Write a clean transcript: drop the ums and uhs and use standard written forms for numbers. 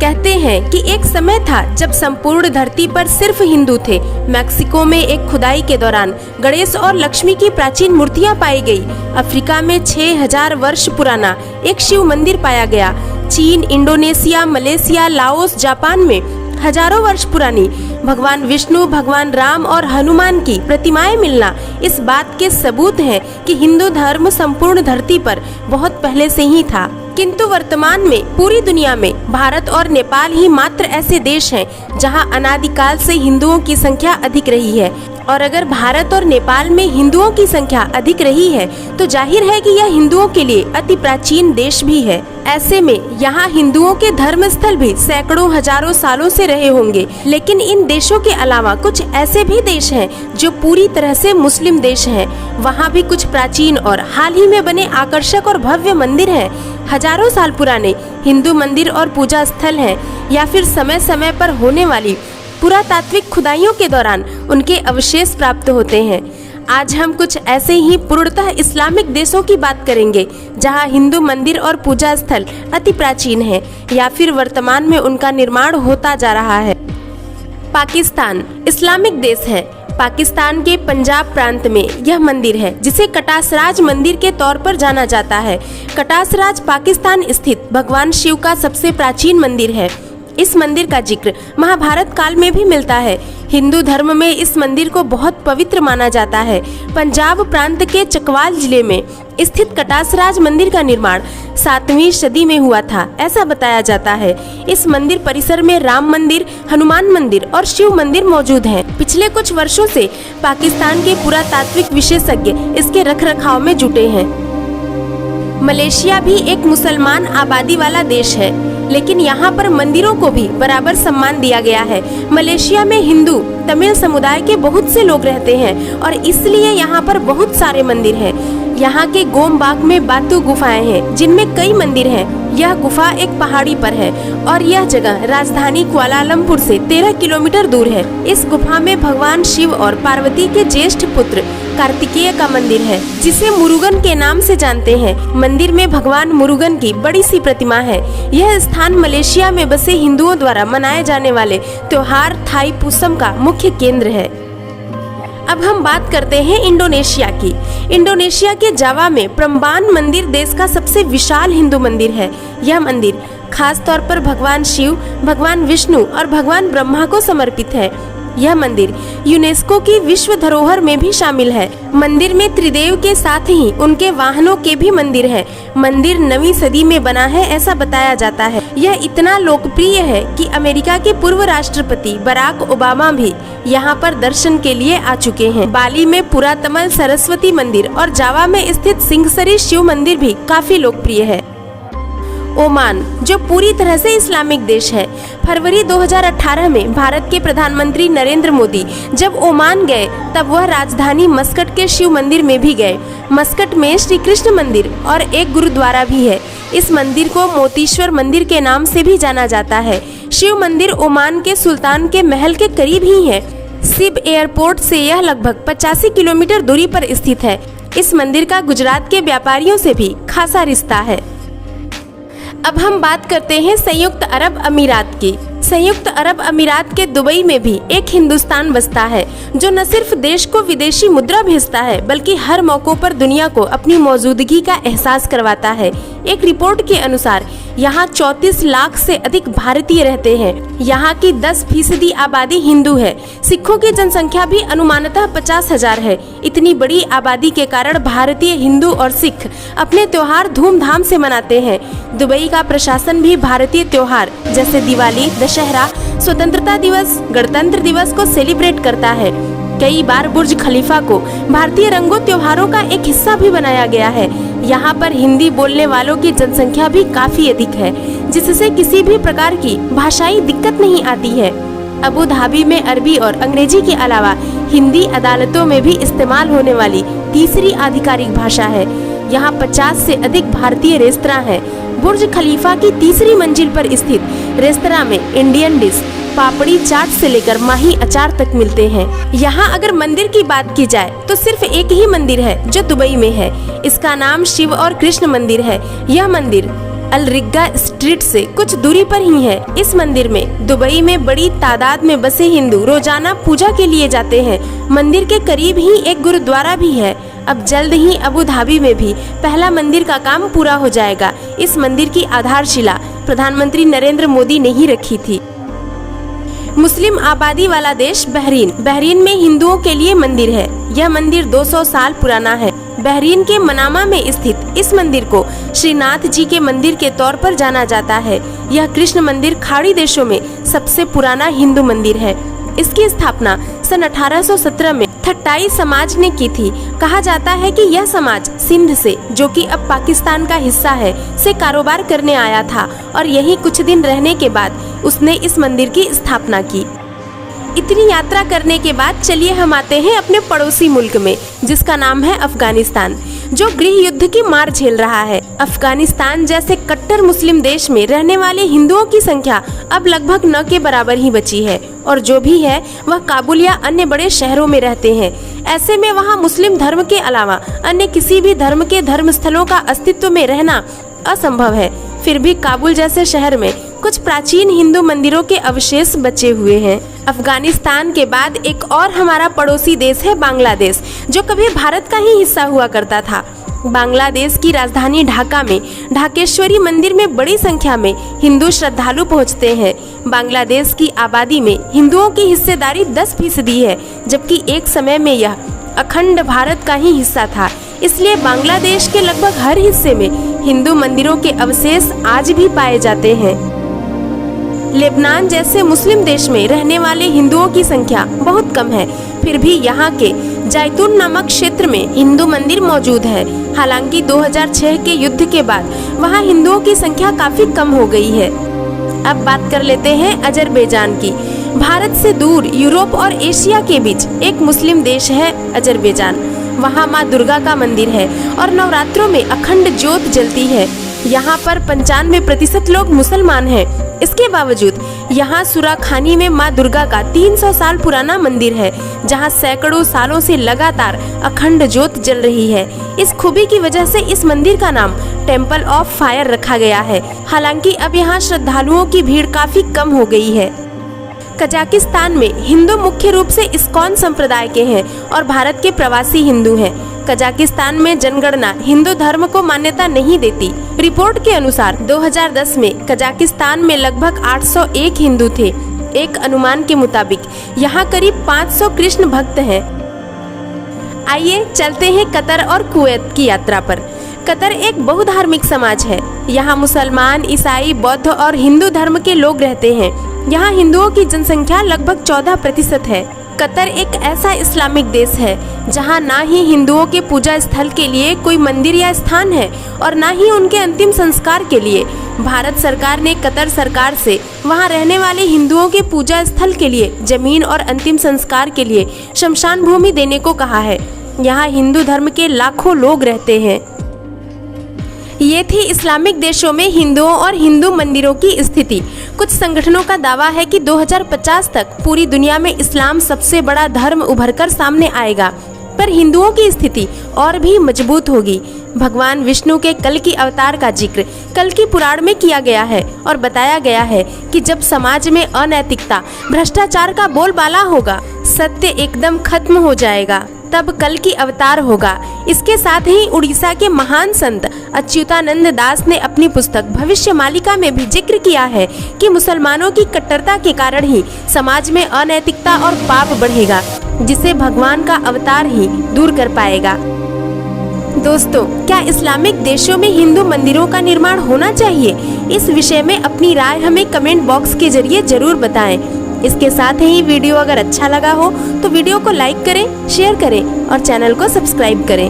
कहते हैं कि एक समय था जब संपूर्ण धरती पर सिर्फ हिंदू थे। मैक्सिको में एक खुदाई के दौरान गणेश और लक्ष्मी की प्राचीन मूर्तियां पाई गई। अफ्रीका में 6000 वर्ष पुराना एक शिव मंदिर पाया गया। चीन, इंडोनेशिया, मलेशिया, लाओस, जापान में हजारों वर्ष पुरानी भगवान विष्णु, भगवान राम और हनुमान की प्रतिमाएं मिलना इस बात के सबूत हैं कि हिंदू धर्म संपूर्ण धरती पर बहुत पहले से ही था। किंतु वर्तमान में पूरी दुनिया में भारत और नेपाल ही मात्र ऐसे देश हैं जहां अनादिकाल से हिंदुओं की संख्या अधिक रही है। और अगर भारत और नेपाल में हिंदुओं की संख्या अधिक रही है तो जाहिर है कि यह हिंदुओं के लिए अति प्राचीन देश भी है। ऐसे में यहाँ हिंदुओं के धर्म स्थल भी सैकड़ों हजारों सालों से रहे होंगे। लेकिन इन देशों के अलावा कुछ ऐसे भी देश हैं जो पूरी तरह से मुस्लिम देश हैं। वहाँ भी कुछ प्राचीन और हाल ही में बने आकर्षक और भव्य मंदिर हैं। हजारों साल पुराने हिंदू मंदिर और पूजा स्थल हैं, या फिर समय समय पर होने वाली पुरातात्विक खुदाइयों के दौरान उनके अवशेष प्राप्त होते हैं। आज हम कुछ ऐसे ही पूर्णतः इस्लामिक देशों की बात करेंगे जहां हिंदू मंदिर और पूजा स्थल अति प्राचीन हैं, या फिर वर्तमान में उनका निर्माण होता जा रहा है। पाकिस्तान इस्लामिक देश है। पाकिस्तान के पंजाब प्रांत में यह मंदिर है जिसे कटासराज मंदिर के तौर पर जाना जाता है। कटासराज पाकिस्तान स्थित भगवान शिव का सबसे प्राचीन मंदिर है। इस मंदिर का जिक्र महाभारत काल में भी मिलता है। हिंदू धर्म में इस मंदिर को बहुत पवित्र माना जाता है। पंजाब प्रांत के चकवाल जिले में स्थित कटासराज मंदिर का निर्माण 7वीं सदी में हुआ था, ऐसा बताया जाता है। इस मंदिर परिसर में राम मंदिर, हनुमान मंदिर और शिव मंदिर मौजूद हैं। पिछले कुछ वर्षों से पाकिस्तान के पुरातात्विक विशेषज्ञ इसके रखरखाव में जुटे हैं। मलेशिया भी एक मुसलमान आबादी वाला देश है, लेकिन यहाँ पर मंदिरों को भी बराबर सम्मान दिया गया है। मलेशिया में हिंदू तमिल समुदाय के बहुत से लोग रहते हैं और इसलिए यहाँ पर बहुत सारे मंदिर हैं। यहाँ के गोमबाग में बातू गुफाएं हैं जिनमें कई मंदिर हैं। यह गुफा एक पहाड़ी पर है और यह जगह राजधानी कुआलालंपुर से 13 किलोमीटर दूर है। इस गुफा में भगवान शिव और पार्वती के ज्येष्ठ पुत्र कार्तिकेय का मंदिर है, जिसे मुरुगन के नाम से जानते हैं। मंदिर में भगवान मुरुगन की बड़ी सी प्रतिमा है। यह स्थान मलेशिया में बसे हिंदुओं द्वारा मनाए जाने वाले त्योहार थाई पूसम का मुख्य केंद्र है। अब हम बात करते हैं इंडोनेशिया की। इंडोनेशिया के जावा में प्रम्बान मंदिर देश का सबसे विशाल हिंदू मंदिर है। यह मंदिर खास तौर पर भगवान शिव, भगवान विष्णु और भगवान ब्रह्मा को समर्पित है। यह मंदिर यूनेस्को की विश्व धरोहर में भी शामिल है। मंदिर में त्रिदेव के साथ ही उनके वाहनों के भी मंदिर है। मंदिर 9वीं सदी में बना है, ऐसा बताया जाता है। यह इतना लोकप्रिय है कि अमेरिका के पूर्व राष्ट्रपति बराक ओबामा भी यहाँ पर दर्शन के लिए आ चुके हैं। बाली में पुरातमल सरस्वती मंदिर और जावा में स्थित सिंहसरी शिव मंदिर भी काफी लोकप्रिय है। ओमान, जो पूरी तरह से इस्लामिक देश है। फरवरी 2018 में भारत के प्रधानमंत्री नरेंद्र मोदी जब ओमान गए तब वह राजधानी मस्कट के शिव मंदिर में भी गए। मस्कट में श्री कृष्ण मंदिर और एक गुरुद्वारा भी है। इस मंदिर को मोतीश्वर मंदिर के नाम से भी जाना जाता है। शिव मंदिर ओमान के सुल्तान के महल के करीब ही है। सिब एयरपोर्ट से यह लगभग 85 किलोमीटर दूरी पर स्थित है। इस मंदिर का गुजरात के व्यापारियों से भी खासा रिश्ता है। अब हम बात करते हैं संयुक्त अरब अमीरात की। संयुक्त अरब अमीरात के दुबई में भी एक हिंदुस्तान बसता है, जो न सिर्फ देश को विदेशी मुद्रा भेजता है बल्कि हर मौकों पर दुनिया को अपनी मौजूदगी का एहसास करवाता है। एक रिपोर्ट के अनुसार यहाँ 34 लाख से अधिक भारतीय रहते हैं। यहाँ की 10% आबादी हिंदू है। सिखों की जनसंख्या भी अनुमानतः 50,000 है। इतनी बड़ी आबादी के कारण भारतीय हिंदू और सिख अपने त्योहार धूमधाम से मनाते हैं। दुबई का प्रशासन भी भारतीय त्योहार जैसे दिवाली, दशहरा, स्वतंत्रता दिवस, गणतंत्र दिवस को सेलिब्रेट करता है। कई बार बुर्ज खलीफा को भारतीय रंगों त्योहारों का एक हिस्सा भी बनाया गया है। यहाँ पर हिंदी बोलने वालों की जनसंख्या भी काफी अधिक है, जिससे किसी भी प्रकार की भाषाई दिक्कत नहीं आती है। अबू धाबी में अरबी और अंग्रेजी के अलावा हिंदी अदालतों में भी इस्तेमाल होने वाली तीसरी आधिकारिक भाषा है। यहाँ 50 से अधिक भारतीय रेस्तरां हैं। बुर्ज खलीफा की तीसरी मंजिल पर स्थित रेस्तरां में इंडियन डिश, पापड़ी चाट से लेकर माही अचार तक मिलते हैं। यहाँ अगर मंदिर की बात की जाए तो सिर्फ एक ही मंदिर है जो दुबई में है। इसका नाम शिव और कृष्ण मंदिर है। यह मंदिर अल रिग्गा स्ट्रीट से कुछ दूरी पर ही है। इस मंदिर में दुबई में बड़ी तादाद में बसे हिंदू रोजाना पूजा के लिए जाते हैं। मंदिर के करीब ही एक गुरुद्वारा भी है। अब जल्द ही अबू धाबी में भी पहला मंदिर का काम पूरा हो जाएगा। इस मंदिर की आधारशिला प्रधानमंत्री नरेंद्र मोदी ने ही रखी थी। मुस्लिम आबादी वाला देश बहरीन। बहरीन में हिंदुओं के लिए मंदिर है। यह मंदिर 200 साल पुराना है। बहरीन के मनामा में स्थित इस मंदिर को श्रीनाथ जी के मंदिर के तौर पर जाना जाता है। यह कृष्ण मंदिर खाड़ी देशों में सबसे पुराना हिंदू मंदिर है। इसकी स्थापना सन 1817 में थट्टाई समाज ने की थी। कहा जाता है कि यह समाज सिंध से, जो कि अब पाकिस्तान का हिस्सा है, से कारोबार करने आया था और यहीं कुछ दिन रहने के बाद उसने इस मंदिर की स्थापना की। इतनी यात्रा करने के बाद चलिए हम आते हैं अपने पड़ोसी मुल्क में, जिसका नाम है अफगानिस्तान, जो गृह युद्ध की मार झेल रहा है। अफगानिस्तान जैसे कट्टर मुस्लिम देश में रहने वाले हिंदुओं की संख्या अब लगभग न के बराबर ही बची है और जो भी है वह काबुल या अन्य बड़े शहरों में रहते हैं। ऐसे में वहाँ मुस्लिम धर्म के अलावा अन्य किसी भी धर्म के धर्मस्थलों का अस्तित्व में रहना असंभव है। फिर भी काबुल जैसे शहर में कुछ प्राचीन हिंदू मंदिरों के अवशेष बचे हुए हैं। अफगानिस्तान के बाद एक और हमारा पड़ोसी देश है बांग्लादेश, जो कभी भारत का ही हिस्सा हुआ करता था। बांग्लादेश की राजधानी ढाका में ढाकेश्वरी मंदिर में बड़ी संख्या में हिंदू श्रद्धालु पहुंचते हैं। बांग्लादेश की आबादी में हिंदुओं की हिस्सेदारी 10% है, जबकि एक समय में यह अखंड भारत का ही हिस्सा था। इसलिए बांग्लादेश के लगभग हर हिस्से में हिंदू मंदिरों के अवशेष आज भी पाए जाते हैं। लेबनान जैसे मुस्लिम देश में रहने वाले हिंदुओं की संख्या बहुत कम है, फिर भी यहाँ के जैतून नामक क्षेत्र में हिंदू मंदिर मौजूद है। हालांकि 2006 के युद्ध के बाद वहाँ हिंदुओं की संख्या काफी कम हो गई है। अब बात कर लेते हैं अजरबैजान की। भारत से दूर यूरोप और एशिया के बीच एक मुस्लिम देश है अजरबैजान। वहाँ माँ दुर्गा का मंदिर है और नवरात्रों में अखंड ज्योत जलती है। यहाँ पर 95% लोग मुसलमान हैं। इसके बावजूद यहाँ सुराखानी में माँ दुर्गा का 300 साल पुराना मंदिर है, जहाँ सैकड़ों सालों से लगातार अखंड ज्योत जल रही है। इस खूबी की वजह से इस मंदिर का नाम टेम्पल ऑफ फायर रखा गया है। हालांकि अब यहाँ श्रद्धालुओं की भीड़ काफी कम हो गई है। कजाकिस्तान में हिंदू मुख्य रूप से इस्कॉन संप्रदाय के हैं और भारत के प्रवासी हिंदू हैं। कजाकिस्तान में जनगणना हिंदू धर्म को मान्यता नहीं देती। रिपोर्ट के अनुसार 2010 में कजाकिस्तान में लगभग 801 हिंदू थे। एक अनुमान के मुताबिक यहाँ करीब 500 कृष्ण भक्त हैं। आइए चलते हैं कतर और कुवैत की यात्रा पर। कतर एक बहुधार्मिक समाज है। यहाँ मुसलमान, ईसाई, बौद्ध और हिंदू धर्म के लोग रहते हैं। यहाँ हिंदुओं की जनसंख्या लगभग 14% है। कतर एक ऐसा इस्लामिक देश है जहाँ ना ही हिंदुओं के पूजा स्थल के लिए कोई मंदिर या स्थान है और ना ही उनके अंतिम संस्कार के लिए। भारत सरकार ने कतर सरकार से वहाँ रहने वाले हिंदुओं के पूजा स्थल के लिए जमीन और अंतिम संस्कार के लिए शमशान भूमि देने को कहा है। यहाँ हिंदू धर्म के लाखों लोग रहते हैं। ये थी इस्लामिक देशों में हिंदुओं और हिंदू मंदिरों की स्थिति। कुछ संगठनों का दावा है कि 2050 तक पूरी दुनिया में इस्लाम सबसे बड़ा धर्म उभरकर सामने आएगा, पर हिंदुओं की स्थिति और भी मजबूत होगी। भगवान विष्णु के कल की अवतार का जिक्र कल की पुराण में किया गया है और बताया गया है कि जब समाज में अनैतिकता, भ्रष्टाचार का बोलबाला होगा, सत्य एकदम खत्म हो जाएगा, तब कल की अवतार होगा। इसके साथ ही उड़ीसा के महान संत अच्युतानंद दास ने अपनी पुस्तक भविष्यमालिका में भी जिक्र किया है कि मुसलमानों की कट्टरता के कारण ही समाज में अनैतिकता और पाप बढ़ेगा, जिसे भगवान का अवतार ही दूर कर पाएगा। दोस्तों, क्या इस्लामिक देशों में हिंदू मंदिरों का निर्माण होना चाहिए? इस विषय में अपनी राय हमें कमेंट बॉक्स के जरिए जरूर बताएं। इसके साथ ही वीडियो अगर अच्छा लगा हो तो वीडियो को लाइक करें, शेयर करें और चैनल को सब्सक्राइब करें।